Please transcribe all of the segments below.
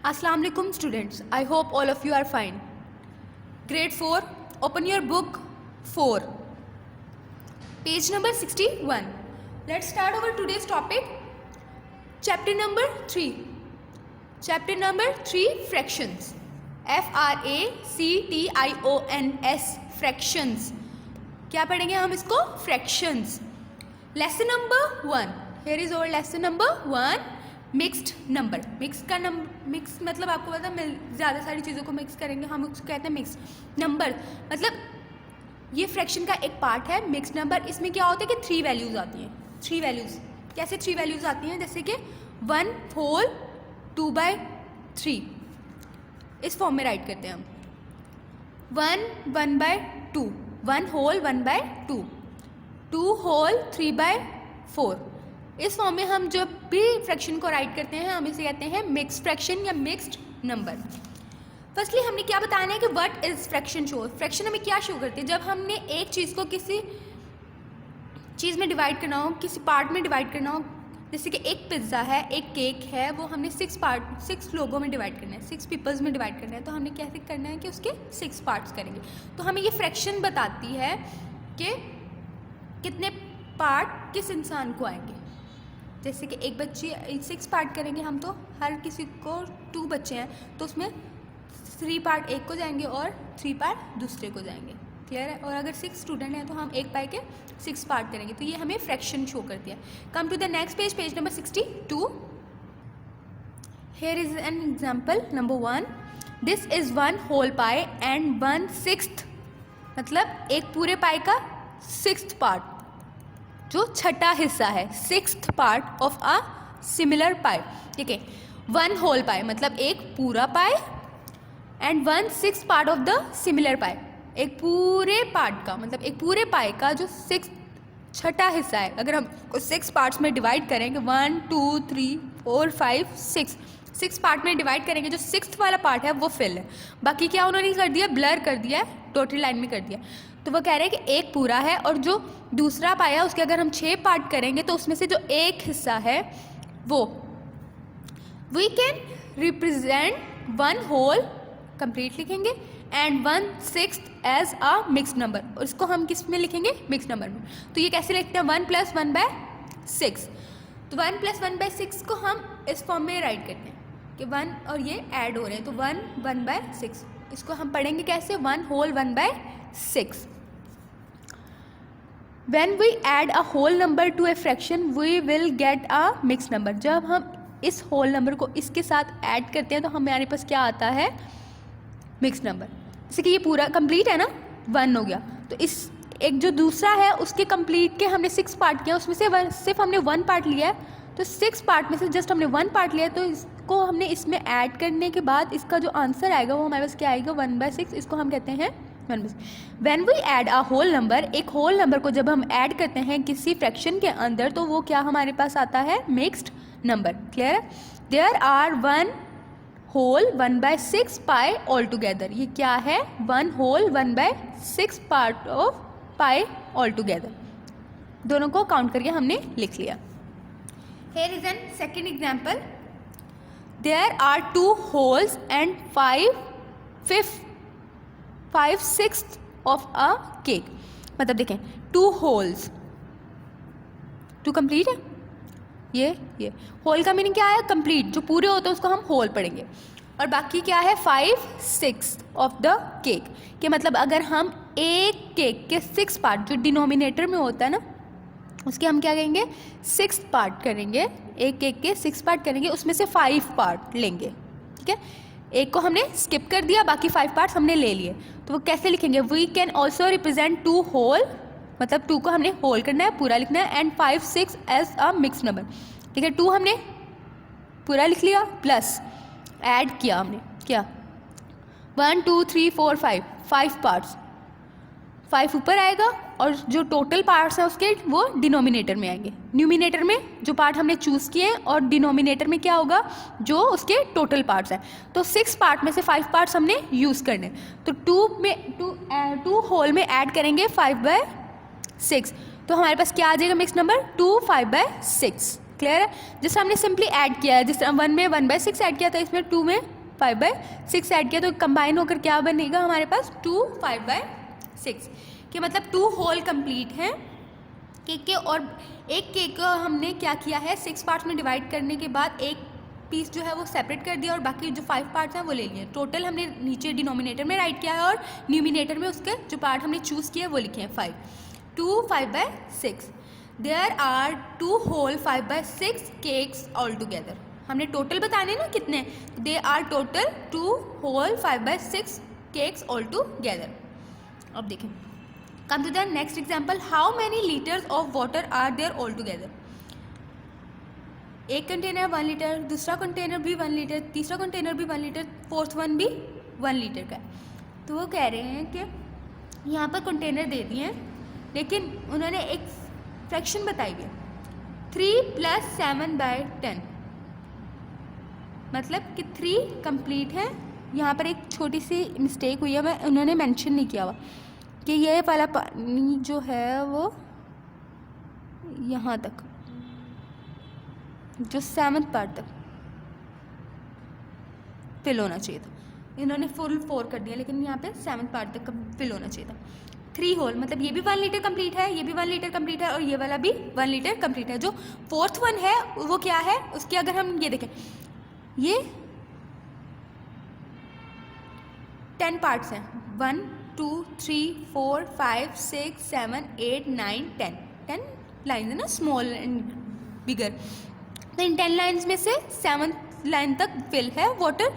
Assalamu alaikum students. I hope all of you are fine. Grade 4, open your book 4. Page number 61. Let's start our today's topic. Chapter number 3. Chapter number 3, fractions. Fractions. Fractions. क्या पढ़ेंगे हम इसको? Fractions. Lesson number 1. Here is our lesson number 1. Mixed number. Mix मतलब आपको पता है ज़्यादा सारी चीज़ों को मिक्स करेंगे, हम उसको कहते हैं मिक्स नंबर. मतलब ये फ्रैक्शन का एक पार्ट है मिक्स्ड नंबर. इसमें क्या होता है कि 3 वैल्यूज़ आती हैं. 3 वैल्यूज़ कैसे 3 वैल्यूज़ आती हैं? जैसे कि 1 होल 2/3 इस फॉर्म में राइट करते हैं हम. 1/2, 1 होल 1/2, 2 होल 3/4. इस फॉर्म में हम जब भी फ्रैक्शन को राइट करते हैं हम इसे कहते हैं मिक्स्ड फ्रैक्शन या मिक्स्ड नंबर. फर्स्टली हमने क्या बताना है कि what is fraction show. Fraction हमें क्या शो करती है? जब हमने एक चीज़ को किसी चीज़ में डिवाइड करना हो, किसी पार्ट में डिवाइड करना हो, जैसे कि एक पिज़्ज़ा है, एक केक है, वो हमने 6 लोगों में डिवाइड करना है, 6 पीपल्स में डिवाइड करना है. तो हमने कैसे करना है कि उसके 6 पार्ट्स करेंगे. तो हमें ये फ्रैक्शन बताती है कि कितने पार्ट किस इंसान को आएंगे. जैसे कि एक बच्ची 6 पार्ट करेंगे हम, तो हर किसी को 2 बच्चे हैं तो उसमें 3 पार्ट एक को जाएंगे और 3 पार्ट दूसरे को जाएंगे. क्लियर है? और अगर 6 स्टूडेंट हैं तो हम एक पाई के 6 पार्ट करेंगे. तो ये हमें फ्रैक्शन शो करती है. Come to the next page, page number 62. Here is an example number 1. This is 1 whole pie and 1/6, मतलब एक पूरे पाई का 6th पार्ट, जो छठा हिस्सा है, 6th part of a similar pie. ठीक है. 1 होल पाई मतलब एक पूरा pie and 1/6 part of the similar pie, एक पूरे पार्ट का मतलब एक पूरे पाई का जो 6th छठा हिस्सा है. अगर हम 6 पार्ट्स में डिवाइड करेंगे, 1 2 3 4 5 6 पार्ट में डिवाइड करेंगे, जो 6th वाला पार्ट है वो फिल है. बाकी क्या उन्होंने कर दिया? ब्लर कर दिया है, टोटल लाइन में कर दिया. तो वो कह रहे हैं कि एक पूरा है और जो दूसरा पाया उसके अगर हम 6 पार्ट करेंगे तो उसमें से जो एक हिस्सा है वो we can represent 1 whole complete लिखेंगे and 1/6 as a mixed number. और इसको हम किस में लिखेंगे? मिक्स्ड नंबर में. तो ये कैसे लिखते हैं? 1 + 1/6. तो 1 + 1/6 को हम इस फॉर्म में राइट करते हैं कि 1 और ये ऐड हो रहे हैं, तो 1/6. इसको हम पढ़ेंगे कैसे? 1 whole 1/6. When we add a whole number to a fraction, we will get a mixed number. जब हम इस whole number को इसके साथ ऐड करते हैं तो हमारे पास क्या आता है? Mixed number. जैसे कि ये पूरा कंप्लीट है ना, 1 हो गया. तो इस एक जो दूसरा है उसके कंप्लीट के हमने 6 पार्ट किया, उसमें से सिर्फ हमने 1 पार्ट लिया है. तो 6 पार्ट में से जस्ट हमने 1 पार्ट लिया है, तो इसको हमने इसमें ऐड करने के बाद इसका जो आंसर आएगा वो हमारे पास क्या आएगा? 1/6. इसको हम कहते हैं 1/6. When we add a whole number, एक होल नंबर को जब हम ऐड करते हैं किसी फ्रैक्शन के अंदर तो वो क्या हमारे पास आता है? Mixed number. क्लियर है? There are 1 whole 1/6 pie all together. ये क्या है? 1 whole 1/6 part of pie all together. दोनों को काउंट करके हमने लिख लिया. Here is an second example. There are 2 holes and 5/6 of a cake. मतलब देखें 2 होल्स, 2 कंप्लीट है. ये होल का मीनिंग क्या है? कंप्लीट. जो पूरे होते हैं उसको हम होल पढ़ेंगे. और बाकी क्या है? 5/6 ऑफ द केक. कि मतलब अगर हम एक केक के 6 पार्ट, जो डिनोमिनेटर में होता है ना, उसके हम क्या करेंगे? 6 पार्ट करेंगे. एक केक के 6 पार्ट करेंगे, उसमें से 5 पार्ट लेंगे. ठीक है. एक को हमने स्किप कर दिया, बाकी 5 पार्ट्स हमने ले लिए. तो वो कैसे लिखेंगे? We can also represent 2 whole, मतलब 2 को हमने होल करना है, पूरा लिखना है, and 5/6 as a mix number. ठीक है. 2 हमने पूरा लिख लिया, प्लस ऐड किया हमने क्या? 1 2 3 4 5 पार्ट्स. 5 ऊपर आएगा और जो टोटल पार्ट्स हैं उसके वो डिनोमिनेटर में आएंगे. न्यूमिनेटर में जो पार्ट हमने चूज़ किए और डिनोमिनेटर में क्या होगा? जो उसके टोटल पार्ट्स हैं. तो 6 पार्ट में से 5 पार्ट्स हमने यूज़ करने. तो 2 होल में ऐड करेंगे 5/6. तो हमारे पास क्या आ जाएगा? Mix number 2 5/6. क्लियर है? जैसे हमने सिंपली ऐड किया है, जैसे 1 में 1/6 ऐड किया था, इसमें 2 में 5/6 ऐड किया, तो कंबाइन होकर क्या बनेगा हमारे पास 2 5/6 कि मतलब 2 होल कंप्लीट हैं केक के। और एक केक को हमने क्या किया है 6 पार्ट्स में डिवाइड करने के बाद एक पीस जो है वो सेपरेट कर दिया और बाकी जो 5 पार्ट्स हैं वो ले लिए। टोटल हमने नीचे डिनोमिनेटर में राइट किया है और न्यूमिनेटर में उसके जो पार्ट हमने चूज़ किए वो लिखे हैं 5। 2 5/6 there are 2 whole 5/6 cakes all together. हमने टोटल बताने ना कितने, they are total 2 whole 5/6 cakes all together. अब देखें, come to the next example, how many litres of water are there all together. एक कंटेनर 1 लीटर, दूसरा कंटेनर भी 1 litre, तीसरा कंटेनर भी 1 लीटर, फोर्थ वन भी 1 लीटर का है। तो वो कह रहे हैं कि यहाँ पर कंटेनर दे दिए हैं लेकिन उन्होंने एक फ्रैक्शन बताई है 3 + 7/10, मतलब कि 3 कंप्लीट है। यहाँ पर एक छोटी सी मिस्टेक हुई है, मैं उन्होंने मेंशन नहीं किया हुआ कि ये वाला पानी जो है वो यहाँ तक जो 7th पार्ट तक फिल होना चाहिए था, इन्होंने फुल 4 कर दिया लेकिन यहाँ पे 7th पार्ट तक फिल होना चाहिए था। 3 होल मतलब ये भी 1 लीटर कंप्लीट है, ये भी 1 लीटर कंप्लीट है और ये वाला भी 1 लीटर कंप्लीट है। जो फोर्थ वन है वो क्या है, उसके अगर हम ये देखें, ये 10 पार्ट्स हैं, 1 2 3 4 5 6 7 8 9 10 लाइन है ना, स्मॉल एंड बिगर। तो इन 10 लाइन्स में से 7th लाइन तक फिल है वाटर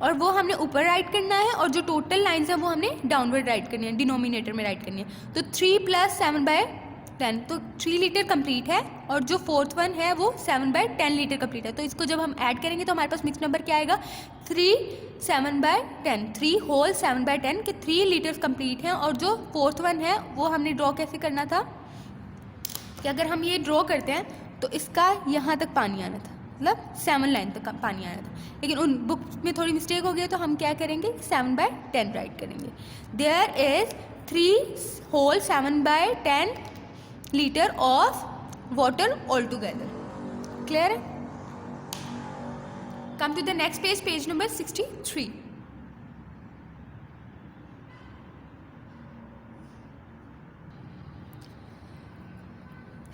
और वो हमने ऊपर राइट करना है और जो टोटल लाइन्स हैं वो हमने डाउनवर्ड राइट करनी है, डिनोमिनेटर में राइट करनी है। तो 3 + 7/10 तो 3 लीटर कंप्लीट है और जो फोर्थ वन है वो 7/10 लीटर कंप्लीट है। तो इसको जब हम ऐड करेंगे तो हमारे पास मिक्स नंबर क्या आएगा 3 7/10, 3 होल 7/10 के 3 लीटर्स कंप्लीट हैं। और जो फोर्थ वन है वो हमने ड्रॉ कैसे करना था कि अगर हम ये ड्रॉ करते हैं तो इसका यहाँ तक पानी आना था, मतलब 7 लाइन तक पानी आना था, लेकिन उन बुक में थोड़ी मिस्टेक हो गई तो हम क्या करेंगे 7/10 राइट करेंगे। There is 3 whole 7/10 litre of water all together. Clear है? Come to the next page, page number 63।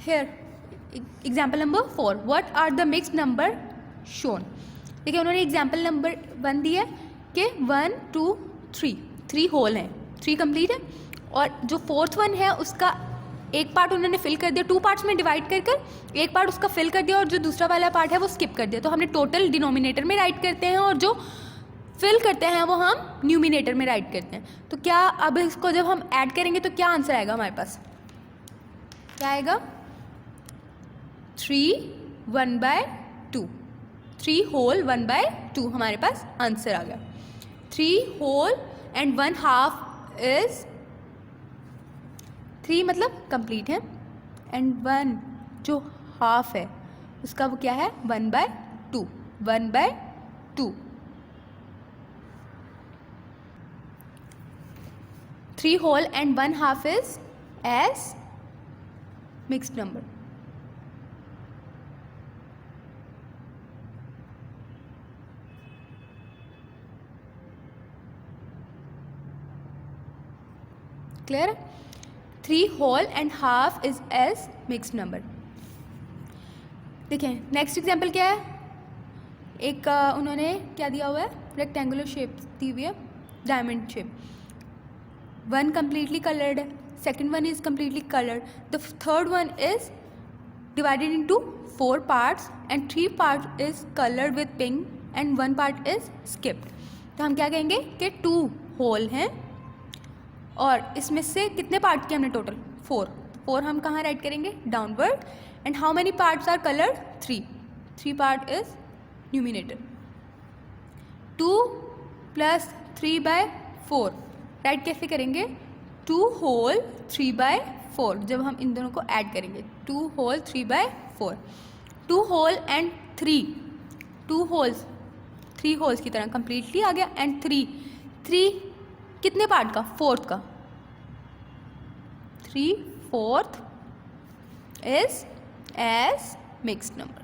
Here, example number 4. What are the mixed number shown? देखिए उन्होंने एग्जाम्पल नंबर 1 दिया कि 1 2 3 होल हैं, 3 कंप्लीट है और जो फोर्थ वन है उसका एक पार्ट उन्होंने फिल कर दिया, 2 पार्ट्स में डिवाइड कर कर एक पार्ट उसका फिल कर दिया और जो दूसरा वाला पार्ट है वो स्किप कर दिया। तो हमने टोटल डिनोमिनेटर में राइट करते हैं और जो फिल करते हैं वो हम न्यूमिनेटर में राइट करते हैं। तो क्या अब इसको जब हम ऐड करेंगे तो क्या आंसर आएगा हमारे पास, क्या आएगा 3 1/2, 3 होल 1/2 हमारे पास आंसर आ गया। 3 होल एंड 1/2 इज 3 मतलब कंप्लीट है एंड 1 जो हाफ है उसका वो क्या है 1/2, 1/2। 3 whole and 1/2 is as mixed number. Clear? 3 whole and half is as mixed number. देखिए नेक्स्ट एग्जाम्पल क्या है, एक उन्होंने क्या दिया हुआ है, रेक्टेंगुलर शेप दी हुई है, डायमंड शेप। 1 कम्प्लीटली कलर्ड है, second one is completely coloured, the third one is divided into 4 parts and 3 part is coloured with pink and 1 part is skipped. तो हम क्या कहेंगे कि 2 होल हैं और इसमें से कितने पार्ट किए हमने टोटल 4 हम कहाँ राइट करेंगे downward. And how many parts are coloured 3 part is numerator. 2 + 3/4 write कैसे करेंगे 2 होल 3/4 जब हम इन दोनों को ऐड करेंगे 2 whole 3/4। 2 whole and 2 wholes 3 wholes की तरह कंप्लीटली आ गया एंड 3 कितने पार्ट का 4th का 3/4 is as mixed number.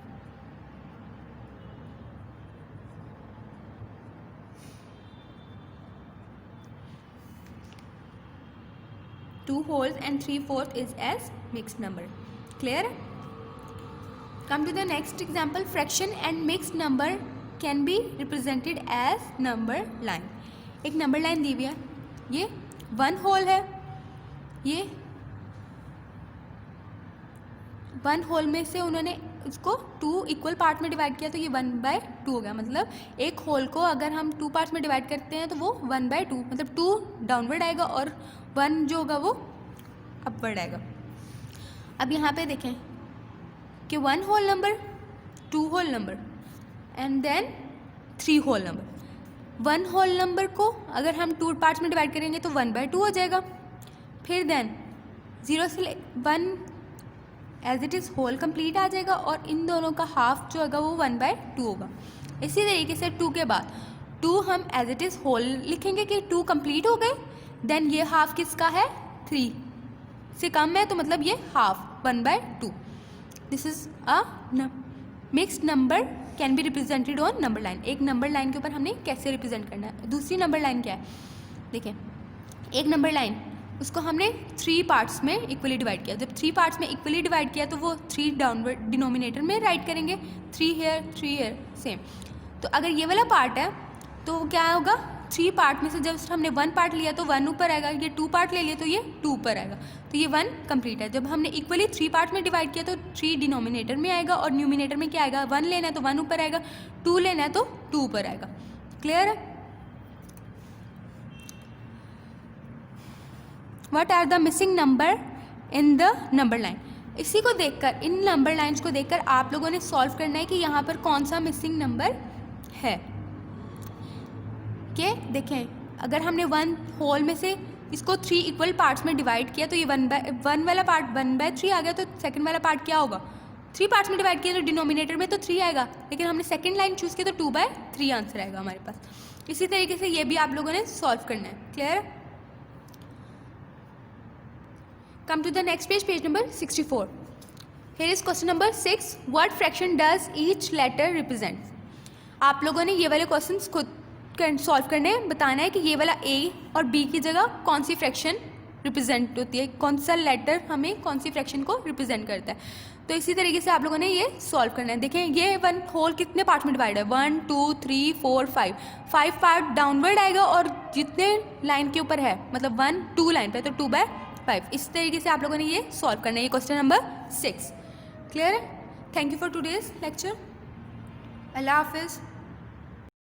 2 wholes and 3/4 is as mixed number. Clear? Come to the next example. Fraction and mixed number can be represented as number line. एक number line दी हुई है, ये 1 whole है, ये 1 whole में से उन्होंने उसको 2 इक्वल पार्ट में डिवाइड किया तो ये 1/2 हो गया। मतलब एक होल को अगर हम 2 पार्ट्स में डिवाइड करते हैं तो वो 1/2, मतलब 2 डाउनवर्ड आएगा और 1 जो होगा वो अपवर्ड आएगा। अब यहाँ पे देखें कि 1 whole number, 2 whole number and then 3 whole number. 1 whole number को अगर हम 2 पार्ट्स में डिवाइड करेंगे तो 1/2 हो जाएगा। फिर देन 0 से 1 as it is whole complete आ जाएगा और इन दोनों का हाफ जो होगा वो 1/2 होगा। इसी तरीके से 2 के बाद 2 हम एज इट इज़ होल लिखेंगे कि 2 कंप्लीट हो गए। देन ये हाफ किसका है, 3 से कम है तो मतलब ये half 1/2। This is a mixed number can be represented on number line. एक नंबर लाइन के ऊपर हमने कैसे रिप्रेजेंट करना है। दूसरी नंबर लाइन क्या है, देखें एक नंबर लाइन उसको हमने 3 पार्ट्स में इक्वली डिवाइड किया। जब 3 पार्ट्स में इक्वली डिवाइड किया तो वो 3 डाउनवर्ड डिनोमिनेटर में राइट करेंगे, 3 हेयर 3 हेयर सेम। तो अगर ये वाला पार्ट है तो क्या होगा, 3 पार्ट में से जब हमने 1 पार्ट लिया तो 1 ऊपर आएगा, ये 2 पार्ट ले लिया तो ये 2 ऊपर आएगा, तो ये 1 कंप्लीट है। जब हमने इक्वली 3 पार्ट में डिवाइड किया तो 3 डिनोमिनेटर में आएगा और न्यूमिनेटर में क्या आएगा, 1 लेना है तो 1 ऊपर आएगा, 2 लेना है तो 2 ऊपर आएगा। क्लियर है? What are the missing number in the number line? इसी को देखकर, इन नंबर लाइन्स को देखकर आप लोगों ने सॉल्व करना है कि यहाँ पर कौन सा मिसिंग नंबर है। कि देखें अगर हमने 1 होल में से इसको 3 इक्वल पार्ट्स में डिवाइड किया तो ये 1 वाला पार्ट 1/3 आ गया, तो सेकंड वाला पार्ट क्या होगा, 3 पार्ट्स में डिवाइड किया तो डिनोमिनेटर में तो 3 आएगा, लेकिन हमने सेकंड लाइन चूज़ की तो 2/3 आंसर आएगा हमारे पास। इसी तरीके से ये भी आप लोगों ने सॉल्व करना है। Clear? Come to the next page, page number 64. Here is question number 6. What fraction does each letter represent? आप लोगों ने ये वाले क्वेश्चंस खुद सॉल्व करने हैं, बताना है कि ये वाला A और B की जगह कौन सी फ्रैक्शन रिप्रेजेंट होती है, कौन सा लेटर हमें कौन सी फ्रैक्शन को रिप्रेजेंट करता है। तो इसी तरीके से आप लोगों ने ये सॉल्व करना है। देखें ये 1 होल कितने पार्ट में डिवाइड है, 1 2 3 4 5 पार्ट डाउनवर्ड आएगा और जितने लाइन के ऊपर है मतलब 1 2 लाइन पे तो 2/5। इस तरीके से आप लोगों ने ये सॉल्व करना है। ये क्वेश्चन नंबर 6। क्लियर है? Thank you for today's lecture. Allah हाफिज़।